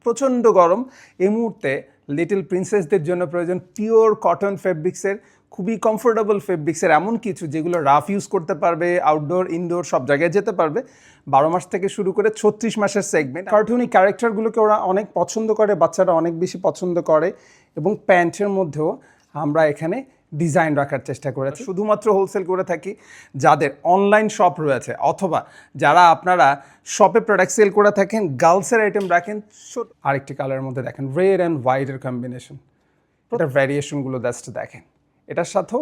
প্রচণ্ড গরম এই মুহূর্তে লিটল প্রিন্সেসদের জন্য প্রয়োজন পিওর কটন ফেব্রিক্সের, খুবই কমফোর্টেবল ফেব্রিক্সের এমন কিছু যেগুলো রাফ ইউজ করতে পারবে, আউটডোর ইনডোর সব জায়গায় যেতে পারবে। 12 মাস থেকে শুরু করে 36 মাসের সেগমেন্ট। কার্টুনি ক্যারেক্টারগুলোকে ওরা অনেক পছন্দ করে, বাচ্চারা অনেক বেশি পছন্দ করে এবং প্যান্টের মধ্যেও আমরা এখানে ডিজাইন রাখার চেষ্টা করেছি। শুধুমাত্র হোলসেল করে থাকি যাদের অনলাইন শপ রয়েছে অথবা যারা আপনারা শপে প্রোডাক্ট সেল করে থাকেন, গার্লসের আইটেম রাখেন। আরেকটি কালারের মধ্যে দেখেন রেড অ্যান্ড হোয়াইটের কম্বিনেশন, এটার ভ্যারিয়েশনগুলো জাস্ট দেখেন। এটার সাথেও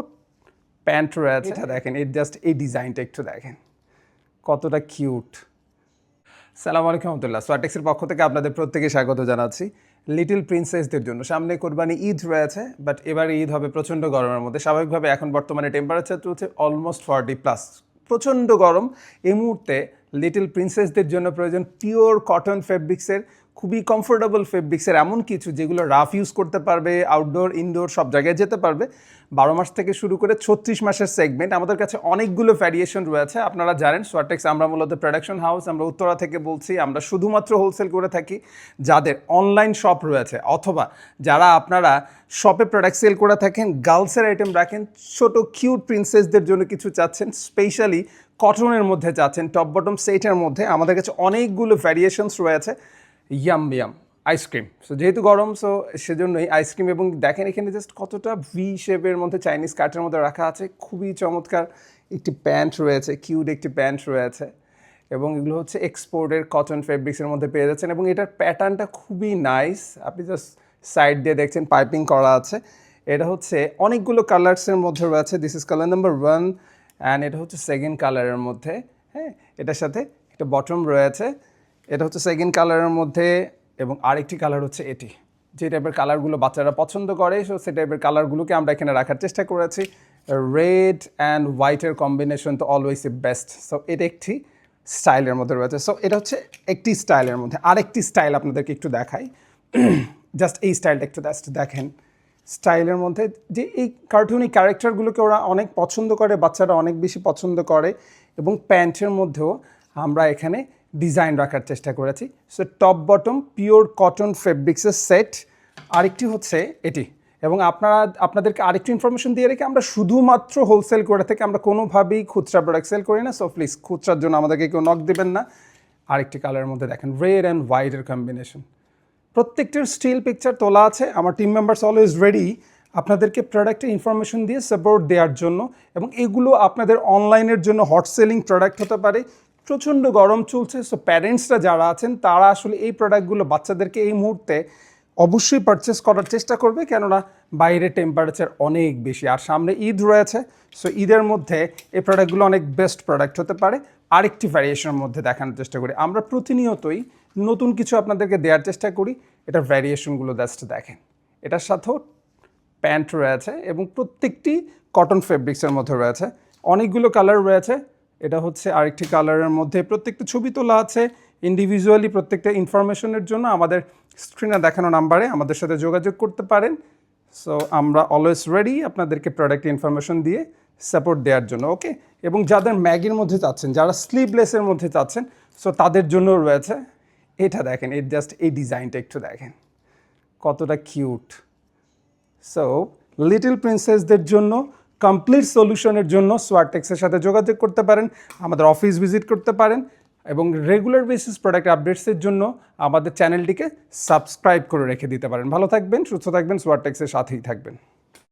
প্যান্ট রয়েছে, এটা দেখেন, এই জাস্ট এই ডিজাইনটা একটু দেখেন কতটা কিউট। সালামু আলাইকুম রহমতুল্লাহ। সোয়াটেক্সের পক্ষ থেকে আপনাদের প্রত্যেকে স্বাগত জানাচ্ছি। লিটল প্রিন্সেসদের জন্য সামনে কোরবানি ঈদ রয়েছে, বাট এবারে ঈদ হবে প্রচণ্ড গরমের মধ্যে। স্বাভাবিকভাবে এখন বর্তমানে টেম্পারেচার চলছে অলমোস্ট 40+, প্রচণ্ড গরম এই মুহূর্তে লিটল প্রিন্সেসদের জন্য প্রয়োজন পিওর কটন ফেব্রিক্সের, খুবই কমফোর্টেবল ফেব্রিক্সের এমন কিছু যেগুলো রাফ ইউজ করতে পারবে, আউটডোর ইনডোর সব জায়গায় যেতে পারবে। 12 মাস থেকে শুরু করে 36 মাসের সেগমেন্ট। আমাদের কাছে অনেকগুলো ভ্যারিয়েশন রয়েছে। আপনারা জানেন সোয়াটেক্স আমরা মূলত প্রোডাকশন হাউস, আমরা উত্তরা থেকে বলছি। আমরা শুধুমাত্র হোলসেল করে থাকি যাদের অনলাইন শপ রয়েছে অথবা যারা আপনারা শপে প্রোডাক্ট সেল করে থাকেন, গার্লসের আইটেম রাখেন, ছোটো কিউট প্রিন্সেসদের জন্য কিছু চাচ্ছেন, স্পেশালি কটনের মধ্যে চাচ্ছেন, টপ বটম সেটের মধ্যে আমাদের কাছে অনেকগুলো ভ্যারিয়েশনস রয়েছে। ইয়াম আইসক্রিম, সো যেহেতু গরম সো সেজন্যই আইসক্রিম। এবং দেখেন এখানে জাস্ট কতটা ভি শেপের মধ্যে চাইনিজ কাটের মধ্যে রাখা আছে। খুবই চমৎকার একটি প্যান্ট রয়েছে, কিউট একটি প্যান্ট রয়েছে এবং এগুলো হচ্ছে এক্সপোর্টের কটন ফেব্রিক্সের মধ্যে পেয়ে যাচ্ছেন এবং এটার প্যাটার্নটা খুবই নাইস। আপনি জাস্ট সাইড দিয়ে দেখছেন পাইপিং করা আছে। এটা হচ্ছে অনেকগুলো কালার্সের মধ্যে রয়েছে। This is colour number 1 and এটা হচ্ছে সেকেন্ড কালারের মধ্যে। হ্যাঁ, এটার সাথে একটা বটম রয়েছে। এটা হচ্ছে সেকেন্ড কালারের মধ্যে এবং আরেকটি কালার হচ্ছে এটি। যে টাইপের কালারগুলো বাচ্চারা পছন্দ করে, সো সে টাইপের কালারগুলোকে আমরা এখানে রাখার চেষ্টা করেছি। রেড অ্যান্ড হোয়াইটের কম্বিনেশন তো অলওয়েজ এ বেস্ট। সো এটা একটি স্টাইলের মধ্যে রয়েছে। সো এটা হচ্ছে একটি স্টাইলের মধ্যে। আরেকটি স্টাইল আপনাদেরকে একটু দেখাই। জাস্ট এই স্টাইলটা একটু জাস্ট দেখেন। স্টাইলের মধ্যে যে এই কার্টুনি ক্যারেক্টারগুলোকে ওরা অনেক পছন্দ করে, বাচ্চারা অনেক বেশি পছন্দ করে এবং প্যান্টের মধ্যেও আমরা এখানে ডিজাইন রাখার চেষ্টা করেছি। So top bottom pure cotton ফেব্রিক্সের সেট। আরেকটি হচ্ছে এটি। এবং আপনাদেরকে আরেকটু ইনফরমেশন দিয়ে রেখে আমরা শুধুমাত্র হোলসেল করে থাকি, আমরা কোনোভাবেই খুচরা প্রোডাক্ট সেল করি না। সো প্লিজ খুচরার জন্য আমাদেরকে কেউ নক দেবেন না। আরেকটি কালারের মধ্যে দেখেন রেড অ্যান্ড হোয়াইটের কম্বিনেশন। প্রত্যেকটার স্টিল পিকচার তোলা আছে। আমার টিম মেম্বার্স অলওয়েজ রেডি আপনাদেরকে প্রোডাক্টের ইনফরমেশন দিয়ে সাপোর্ট দেওয়ার জন্য। এবং এগুলো আপনাদের অনলাইনের জন্য হট সেলিং প্রোডাক্ট হতে পারে। প্রচণ্ড গরম চলছে, সো প্যারেন্টসরা যারা আছেন তারা আসলে এই প্রোডাক্টগুলো বাচ্চাদেরকে এই মুহূর্তে অবশ্যই পারচেস করার চেষ্টা করবে, কেননা বাইরে টেম্পারেচার অনেক বেশি আর সামনে ঈদ রয়েছে। সো ঈদের মধ্যে এই প্রোডাক্টগুলো অনেক বেস্ট প্রোডাক্ট হতে পারে। আরেকটি ভ্যারিয়েশনের মধ্যে দেখানোর চেষ্টা করি। আমরা প্রতিনিয়তই নতুন কিছু আপনাদেরকে দেওয়ার চেষ্টা করি। এটার ভ্যারিয়েশনগুলো জাস্ট দেখেন। এটার সাথেও প্যান্ট রয়েছে এবং প্রত্যেকটি কটন ফেব্রিক্সের মধ্যে রয়েছে। অনেকগুলো কালার রয়েছে। এটা হচ্ছে আরেকটি কালারের মধ্যে। প্রত্যেকটা ছবি তোলা আছে ইন্ডিভিজুয়ালি। প্রত্যেকটা ইনফরমেশনের জন্য আমাদের স্ক্রিনে দেখানো নাম্বারে আমাদের সাথে যোগাযোগ করতে পারেন। সো আমরা অলওয়েজ রেডি আপনাদেরকে প্রোডাক্ট ইনফরমেশন দিয়ে সাপোর্ট দেওয়ার জন্য। ওকে, এবং যাদের ম্যাগির মধ্যে চাচ্ছেন, যারা স্লিভলেসের মধ্যে চাচ্ছেন, সো তাদের জন্য রয়েছে এটা দেখেন। এই জাস্ট এই ডিজাইনটা একটু দেখেন কতটা কিউট। সো লিটল প্রিন্সেসদের জন্য কমপ্লিট সলিউশনের জন্য সোয়াটেক্সের সাথে যোগাযোগ করতে পারেন, আমাদের অফিস ভিজিট করতে পারেন এবং রেগুলার বেসিস প্রোডাক্ট আপডেটসের জন্য আমাদের চ্যানেলটিকে সাবস্ক্রাইব করে রেখে দিতে পারেন। ভালো থাকবেন, সুস্থ থাকবেন, সোয়াটেক্সের সাথেই থাকবেন।